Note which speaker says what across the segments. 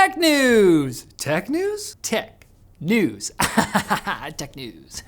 Speaker 1: Tech news! Tech news? Tech news. Tech news.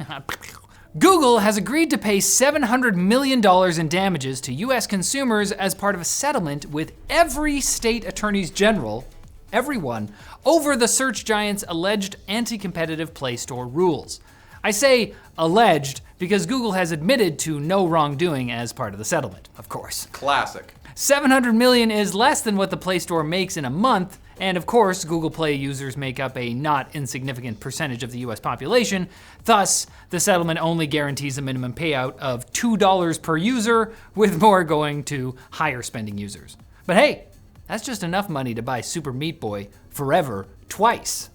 Speaker 1: Google has agreed to pay $700 million in damages to US consumers as part of a settlement with every state attorneys general, everyone, over the search giant's alleged anti-competitive Play Store rules. I say alleged because Google has admitted to no wrongdoing as part of the settlement, of course.
Speaker 2: Classic.
Speaker 1: $700 million is less than what the Play Store makes in a month, and of course, Google Play users make up a not insignificant percentage of the US population. Thus, the settlement only guarantees a minimum payout of $2 per user, with more going to higher spending users. But hey, that's just enough money to buy Super Meat Boy forever twice.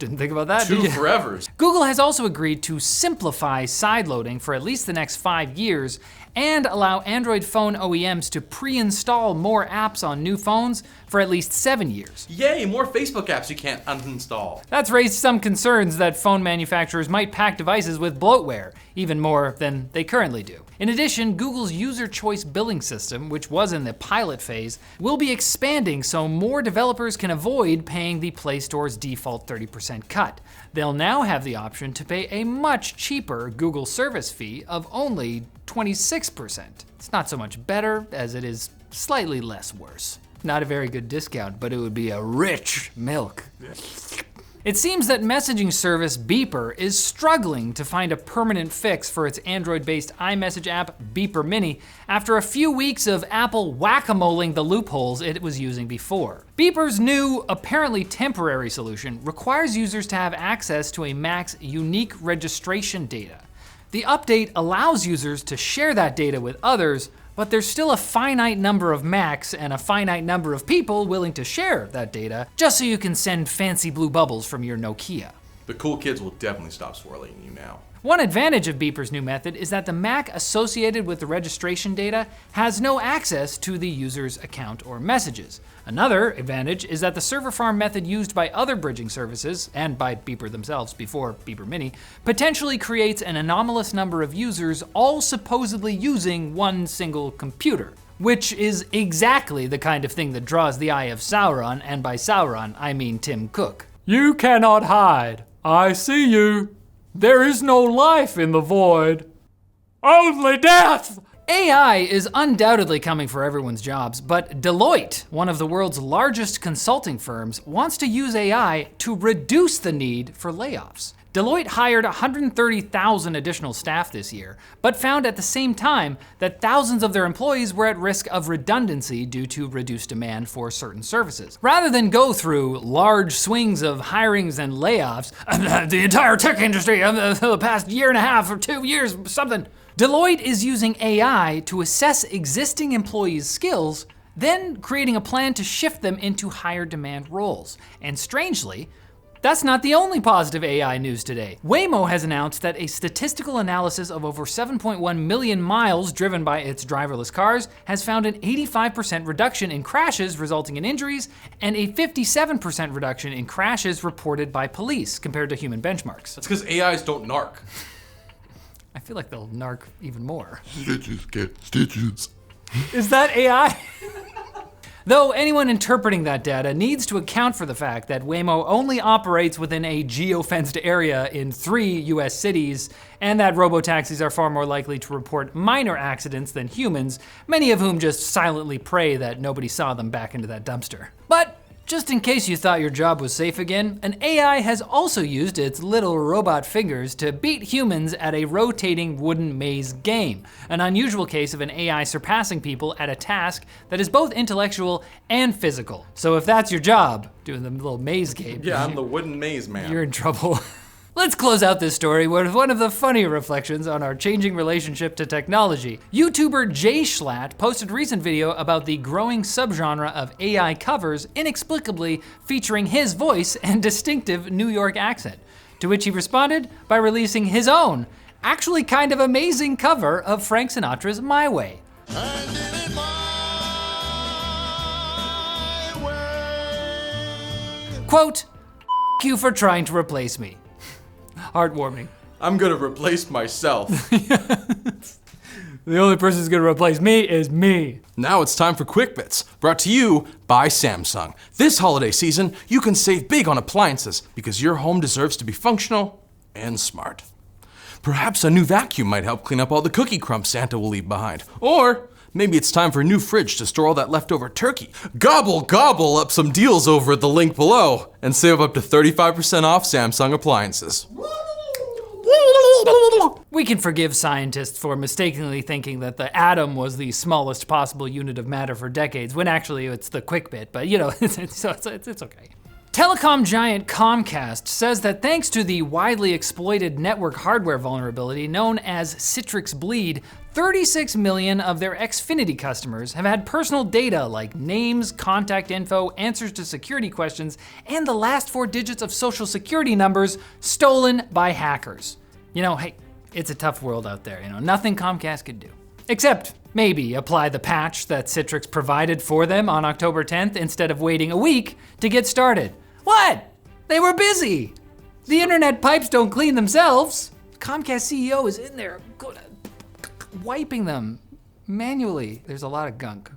Speaker 1: Didn't think about that,
Speaker 2: Two
Speaker 1: did you?
Speaker 2: forevers.
Speaker 1: Google has also agreed to simplify sideloading for at least the next 5 years and allow Android phone OEMs to pre-install more apps on new phones for at least 7 years.
Speaker 2: Yay, more Facebook apps you can't uninstall.
Speaker 1: That's raised some concerns that phone manufacturers might pack devices with bloatware, even more than they currently do. In addition, Google's user choice billing system, which was in the pilot phase, will be expanding so more developers can avoid paying the Play Store's default 30% cut. They'll now have the option to pay a much cheaper Google service fee of only 26%. It's not so much better as it is slightly less worse. Not a very good discount, but it would be a rich milk. It seems that messaging service Beeper is struggling to find a permanent fix for its Android-based iMessage app Beeper Mini after a few weeks of Apple whack-a-moling the loopholes it was using before. Beeper's new, apparently temporary solution requires users to have access to a Mac's unique registration data. The update allows users to share that data with others, but there's still a finite number of Macs and a finite number of people willing to share that data, just so you can send fancy blue bubbles from your Nokia.
Speaker 2: The cool kids will definitely stop swirling you now.
Speaker 1: One advantage of Beeper's new method is that the Mac associated with the registration data has no access to the user's account or messages. Another advantage is that the server farm method used by other bridging services, and by Beeper themselves before Beeper Mini, potentially creates an anomalous number of users all supposedly using one single computer. Which is exactly the kind of thing that draws the eye of Sauron, and by Sauron, I mean Tim Cook. You cannot hide. I see you. There is no life in the void. Only death! AI is undoubtedly coming for everyone's jobs, but Deloitte, one of the world's largest consulting firms, wants to use AI to reduce the need for layoffs. Deloitte hired 130,000 additional staff this year, but found at the same time that thousands of their employees were at risk of redundancy due to reduced demand for certain services. Rather than go through large swings of hirings and layoffs, the entire tech industry of the past year and a half or 2 years, something, Deloitte is using AI to assess existing employees' skills, then creating a plan to shift them into higher demand roles. And strangely, that's not the only positive AI news today. Waymo has announced that a statistical analysis of over 7.1 million miles driven by its driverless cars has found an 85% reduction in crashes resulting in injuries and a 57% reduction in crashes reported by police compared to human benchmarks.
Speaker 2: That's because AIs don't narc.
Speaker 1: I feel like they'll narc even more.
Speaker 3: Stitches get stitches.
Speaker 1: Is that AI? Though anyone interpreting that data needs to account for the fact that Waymo only operates within a geo-fenced area in 3 US cities, and that robotaxis are far more likely to report minor accidents than humans, many of whom just silently pray that nobody saw them back into that dumpster. But just in case you thought your job was safe again, an AI has also used its little robot fingers to beat humans at a rotating wooden maze game, an unusual case of an AI surpassing people at a task that is both intellectual and physical. So if that's your job, doing the little maze game,
Speaker 2: Yeah, I'm the wooden maze man.
Speaker 1: you're in trouble. Let's close out this story with one of the funnier reflections on our changing relationship to technology. YouTuber Jay Schlatt posted a recent video about the growing subgenre of AI covers inexplicably featuring his voice and distinctive New York accent, to which he responded by releasing his own, actually kind of amazing cover of Frank Sinatra's My Way. Quote, "F you for trying to replace me." Heartwarming.
Speaker 2: I'm gonna replace myself.
Speaker 1: The only person who's gonna replace me is me.
Speaker 2: Now it's time for Quick Bits, brought to you by Samsung. This holiday season, you can save big on appliances because your home deserves to be functional and smart. Perhaps a new vacuum might help clean up all the cookie crumbs Santa will leave behind. Or maybe it's time for a new fridge to store all that leftover turkey. Gobble up some deals over at the link below and save up to 35% off Samsung appliances.
Speaker 1: We can forgive scientists for mistakenly thinking that the atom was the smallest possible unit of matter for decades, when actually it's the quick bit, but it's okay. Telecom giant Comcast says that thanks to the widely exploited network hardware vulnerability known as Citrix Bleed, 36 million of their Xfinity customers have had personal data like names, contact info, answers to security questions, and the last 4 digits of social security numbers stolen by hackers. Hey, it's a tough world out there, nothing Comcast could do. Except maybe apply the patch that Citrix provided for them on October 10th instead of waiting a week to get started. What? They were busy. The internet pipes don't clean themselves. Comcast CEO is in there wiping them manually. There's a lot of gunk.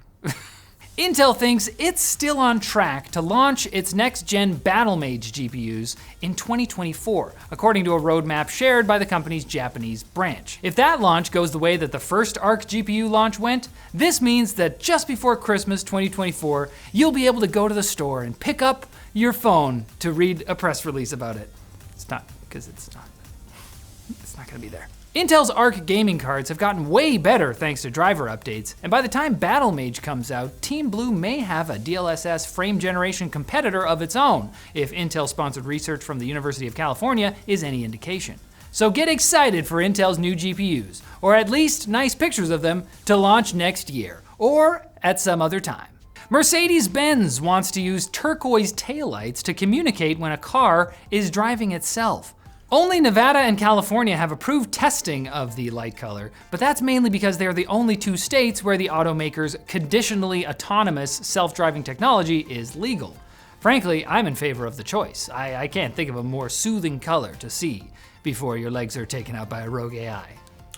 Speaker 1: Intel thinks it's still on track to launch its next-gen Battlemage GPUs in 2024, according to a roadmap shared by the company's Japanese branch. If that launch goes the way that the first ARC GPU launch went, this means that just before Christmas 2024, you'll be able to go to the store and pick up your phone to read a press release about it. It's not gonna be there. Intel's ARC gaming cards have gotten way better thanks to driver updates, and by the time Battlemage comes out, Team Blue may have a DLSS frame generation competitor of its own, if Intel-sponsored research from the University of California is any indication. So get excited for Intel's new GPUs, or at least nice pictures of them, to launch next year, or at some other time. Mercedes-Benz wants to use turquoise taillights to communicate when a car is driving itself. Only Nevada and California have approved testing of the light color, but that's mainly because they're the only 2 states where the automaker's conditionally autonomous self-driving technology is legal. Frankly, I'm in favor of the choice. I can't think of a more soothing color to see before your legs are taken out by a rogue AI.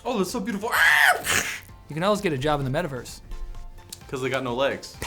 Speaker 2: Oh, that's so beautiful.
Speaker 1: You can always get a job in the metaverse.
Speaker 2: Because they got no legs.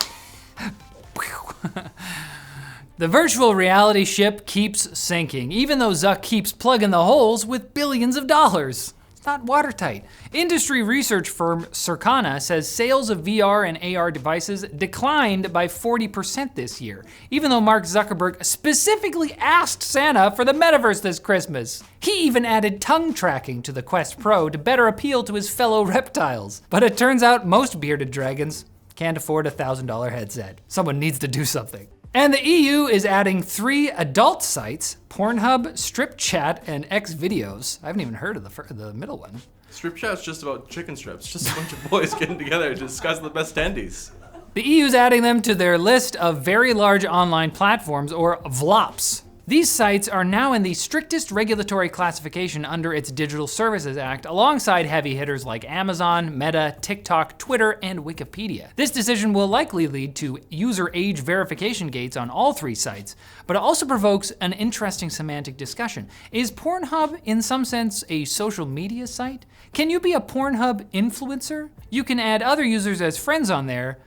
Speaker 1: The virtual reality ship keeps sinking, even though Zuck keeps plugging the holes with billions of dollars. It's not watertight. Industry research firm Circana says sales of VR and AR devices declined by 40% this year, even though Mark Zuckerberg specifically asked Santa for the metaverse this Christmas. He even added tongue tracking to the Quest Pro to better appeal to his fellow reptiles. But it turns out most bearded dragons can't afford a $1,000 headset. Someone needs to do something. And the EU is adding 3 adult sites, Pornhub, Strip Chat, and Xvideos. I haven't even heard of the middle one.
Speaker 2: Strip Chat's just about chicken strips. Just a bunch of boys getting together to discuss the best tendies.
Speaker 1: The EU's adding them to their list of very large online platforms, or VLOPs. These sites are now in the strictest regulatory classification under its Digital Services Act, alongside heavy hitters like Amazon, Meta, TikTok, Twitter, and Wikipedia. This decision will likely lead to user age verification gates on all 3 sites, but it also provokes an interesting semantic discussion. Is Pornhub, in some sense, a social media site? Can you be a Pornhub influencer? You can add other users as friends on there.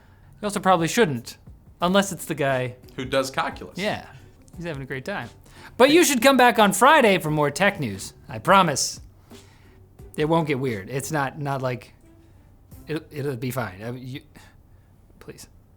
Speaker 1: You also probably shouldn't, unless it's the guy
Speaker 2: who does calculus.
Speaker 1: Yeah. He's having a great time. But you should come back on Friday for more tech news. I promise. It won't get weird. It's not like, it'll be fine. Please.